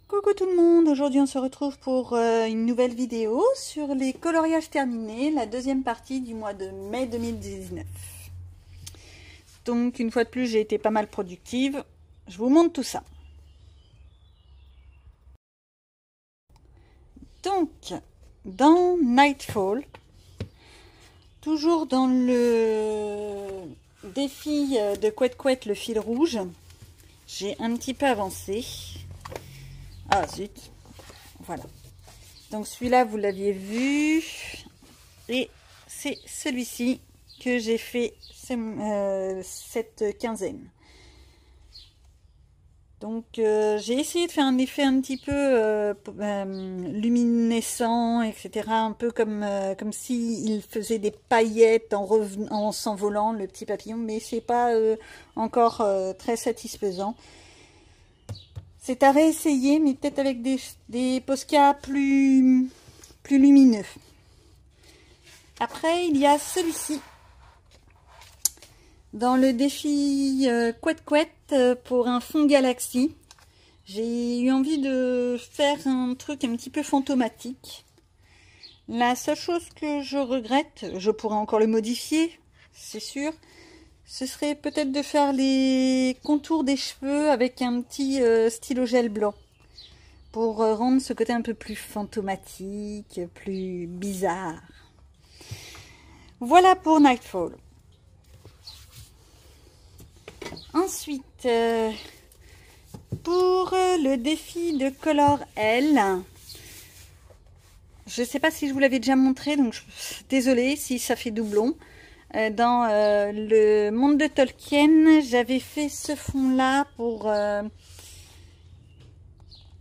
Coucou tout le monde, aujourd'hui on se retrouve pour une nouvelle vidéo sur les coloriages terminés, la deuxième partie du mois de mai 2019. Donc une fois de plus j'ai été pas mal productive, je vous montre tout ça. Donc dans Nightfall, toujours dans le défi de Couette Couette le fil rouge, j'ai un petit peu avancé. Ah zut, voilà. Donc celui-là, vous l'aviez vu. Et c'est celui-ci que j'ai fait cette quinzaine. Donc j'ai essayé de faire un effet un petit peu luminescent, etc. Un peu comme s'il faisait des paillettes en s'envolant, le petit papillon. Mais c'est pas encore très satisfaisant. C'est à réessayer, mais peut-être avec des Posca plus lumineux. Après, il y a celui-ci. Dans le défi Couette Couette pour un fond galaxie, j'ai eu envie de faire un truc un petit peu fantomatique. La seule chose que je regrette, je pourrais encore le modifier, c'est sûr, ce serait peut-être de faire les contours des cheveux avec un petit stylo gel blanc. Pour rendre ce côté un peu plus fantomatique, plus bizarre. Voilà pour Nightfall. Ensuite, pour le défi de Color L, je ne sais pas si je vous l'avais déjà montré, donc désolée si ça fait doublon. Dans le monde de Tolkien, j'avais fait ce fond-là pour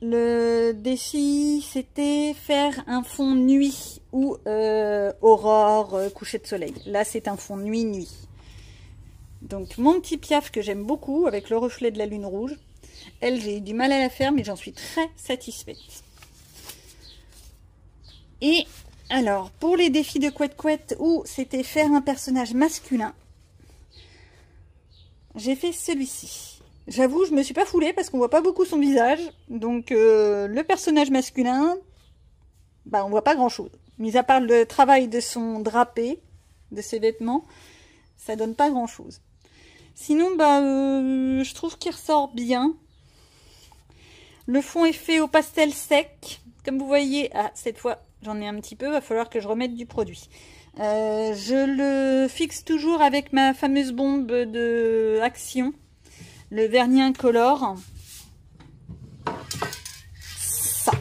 le défi, c'était faire un fond nuit ou aurore, coucher de soleil. Là, c'est un fond nuit-nuit. Donc, mon petit Piaf que j'aime beaucoup avec le reflet de la lune rouge. Elle, j'ai eu du mal à la faire, mais j'en suis très satisfaite. Et alors, pour les défis de Couette Couette où c'était faire un personnage masculin, j'ai fait celui-ci. J'avoue, je me suis pas foulée parce qu'on voit pas beaucoup son visage. Donc, le personnage masculin, bah, on voit pas grand-chose. Mis à part le travail de son drapé, de ses vêtements, ça donne pas grand-chose. Sinon, bah, je trouve qu'il ressort bien. Le fond est fait au pastel sec. Comme vous voyez, ah, cette fois, j'en ai un petit peu. Va falloir que je remette du produit. Je le fixe toujours avec ma fameuse bombe de Action. Le vernis incolore. Ça.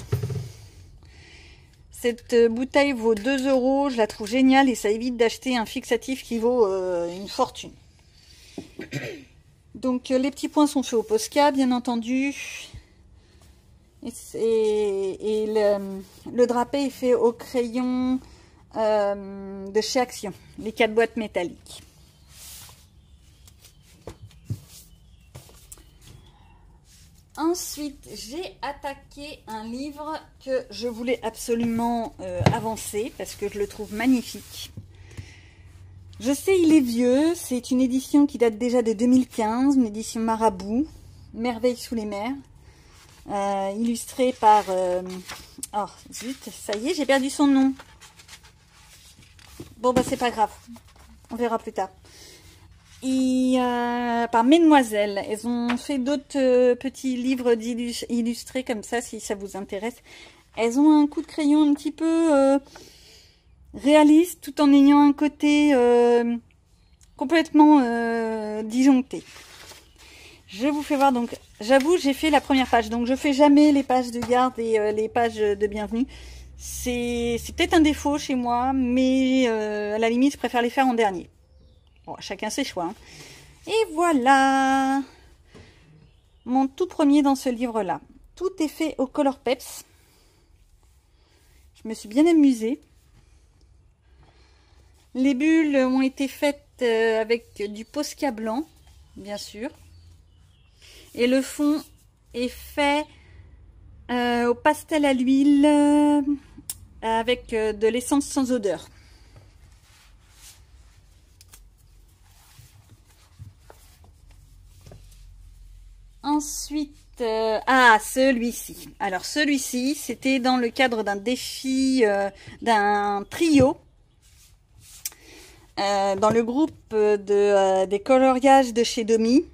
Cette bouteille vaut 2 €. Je la trouve géniale et ça évite d'acheter un fixatif qui vaut une fortune. Donc les petits points sont faits au Posca, bien entendu. Et le drapé est fait au crayon de chez Action. Les 4 boîtes métalliques. Ensuite, j'ai attaqué un livre que je voulais absolument avancer parce que je le trouve magnifique. Je sais, il est vieux, c'est une édition qui date déjà de 2015, une édition Marabout, Merveille sous les mers, illustrée par... oh, zut, ça y est, j'ai perdu son nom. Bon, bah c'est pas grave, on verra plus tard. Et par Mesdemoiselles, elles ont fait d'autres petits livres illustrés comme ça, si ça vous intéresse. Elles ont un coup de crayon un petit peu réaliste, tout en ayant un côté complètement disjoncté. Je vous fais voir, donc, j'avoue, j'ai fait la première page, donc je fais jamais les pages de garde et les pages de bienvenue. C'est peut-être un défaut chez moi, mais à la limite, je préfère les faire en dernier. Bon, chacun ses choix. Hein. Et voilà mon tout premier dans ce livre-là. Tout est fait au Color Peps. Je me suis bien amusée. Les bulles ont été faites avec du Posca blanc, bien sûr. Et le fond est fait au pastel à l'huile avec de l'essence sans odeur. Ensuite, celui-ci. Alors celui-ci, c'était dans le cadre d'un défi, d'un trio, dans le groupe des coloriages de chez Domi.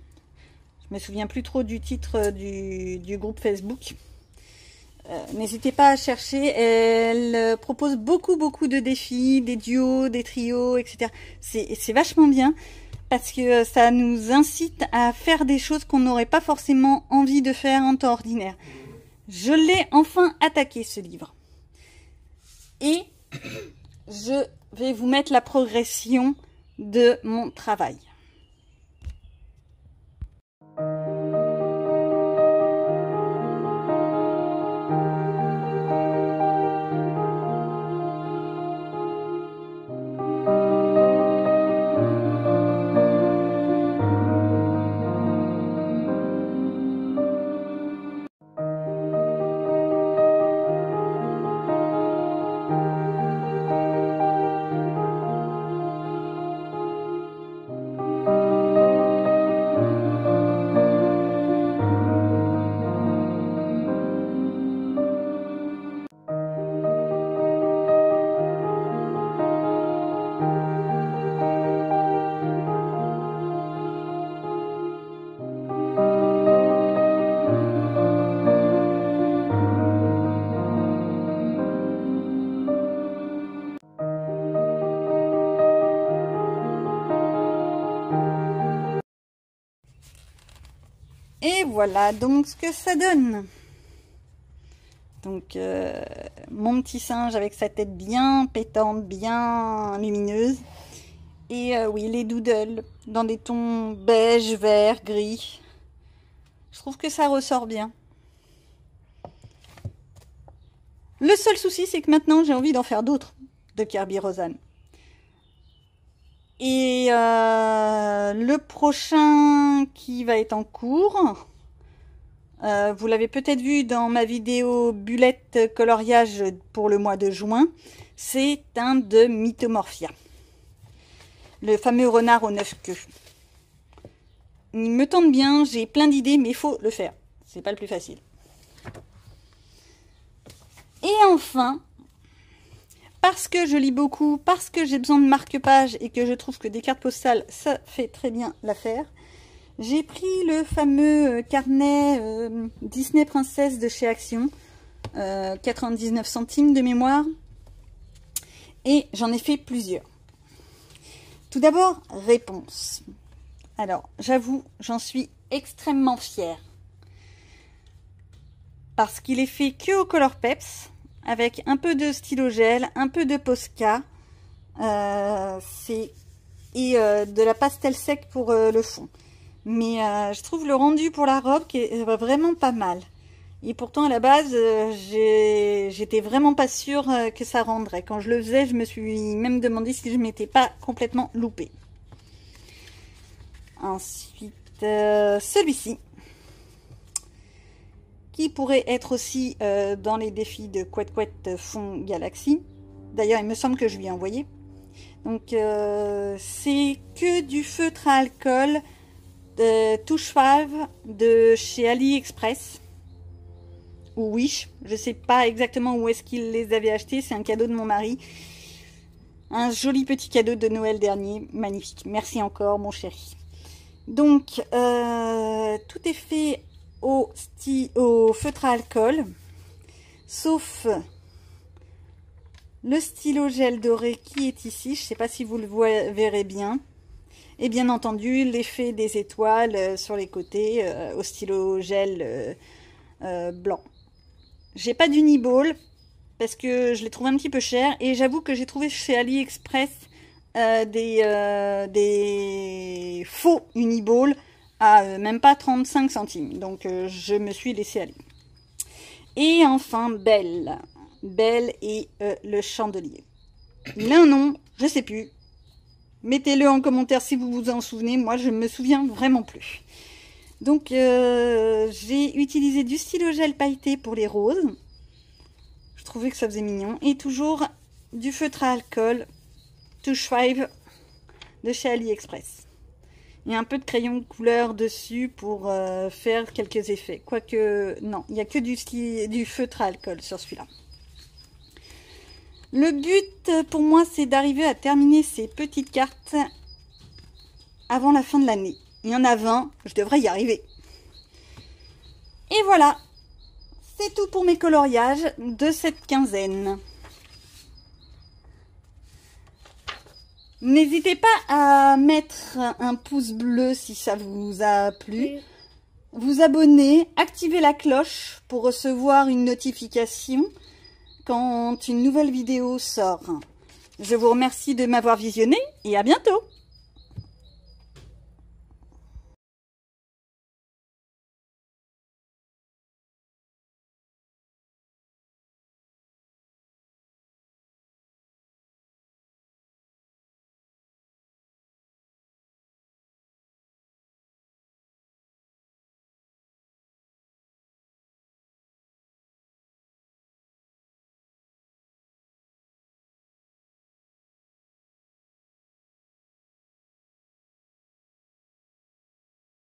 Je me souviens plus trop du titre du groupe Facebook. N'hésitez pas à chercher. Elle propose beaucoup de défis, des duos, des trios, etc. C'est vachement bien. Parce que ça nous incite à faire des choses qu'on n'aurait pas forcément envie de faire en temps ordinaire. Je l'ai enfin attaqué, ce livre. Et je vais vous mettre la progression de mon travail. Et voilà donc ce que ça donne. Donc mon petit singe avec sa tête bien pétante, bien lumineuse. Et oui, les doodles dans des tons beige, vert, gris. Je trouve que ça ressort bien. Le seul souci, c'est que maintenant j'ai envie d'en faire d'autres de Kerby Rosanes. Et le prochain qui va être en cours, vous l'avez peut-être vu dans ma vidéo Bullette coloriage pour le mois de juin, c'est un de Mythomorphia. Le fameux renard aux 9 queues. Il me tente bien, j'ai plein d'idées, mais il faut le faire. C'est pas le plus facile. Et enfin, parce que je lis beaucoup, parce que j'ai besoin de marque-pages et que je trouve que des cartes postales, ça fait très bien l'affaire, j'ai pris le fameux carnet Disney Princesse de chez Action, 99 centimes de mémoire, et j'en ai fait plusieurs. Tout d'abord, réponse. Alors, j'avoue, j'en suis extrêmement fière. Parce qu'il est fait que au Colourpeps, avec un peu de stylo gel, un peu de Posca, et de la pastel sec pour le fond. Mais je trouve le rendu pour la robe qui est vraiment pas mal. Et pourtant, à la base, j'étais vraiment pas sûre que ça rendrait. Quand je le faisais, je me suis même demandé si je m'étais pas complètement loupée. Ensuite, celui-ci, qui pourrait être aussi dans les défis de Couette Couette Fond Galaxy. D'ailleurs, il me semble que je lui ai envoyé. Donc, c'est que du feutre à alcool Touche Fave de chez AliExpress ou Wish. Je sais pas exactement où est-ce qu'il les avait achetés. C'est un cadeau de mon mari. Un joli petit cadeau de Noël dernier. Magnifique. Merci encore, mon chéri. Donc, tout est fait au feutre à alcool, sauf le stylo gel doré qui est ici. Je ne sais pas si vous le verrez bien. Et bien entendu, l'effet des étoiles sur les côtés au stylo gel blanc. J'ai pas d'Uniball parce que je les trouve un petit peu cher. Et j'avoue que j'ai trouvé chez AliExpress des faux Uniball à même pas 35 centimes. Donc je me suis laissée aller. Et enfin, Belle. Belle et le chandelier. Il a un nom, je sais plus. Mettez-le en commentaire si vous vous en souvenez. Moi, je me souviens vraiment plus. Donc, j'ai utilisé du stylo gel pailleté pour les roses. Je trouvais que ça faisait mignon. Et toujours du feutre à alcool Touche 5 de chez AliExpress. et un peu de crayon de couleur dessus pour faire quelques effets. Quoique, non, il n'y a que du feutre à alcool sur celui-là. Le but pour moi, c'est d'arriver à terminer ces petites cartes avant la fin de l'année. Il y en a 20, je devrais y arriver. Et voilà, c'est tout pour mes coloriages de cette quinzaine. N'hésitez pas à mettre un pouce bleu si ça vous a plu. Vous abonner, activer la cloche pour recevoir une notification quand une nouvelle vidéo sort. Je vous remercie de m'avoir visionné et à bientôt.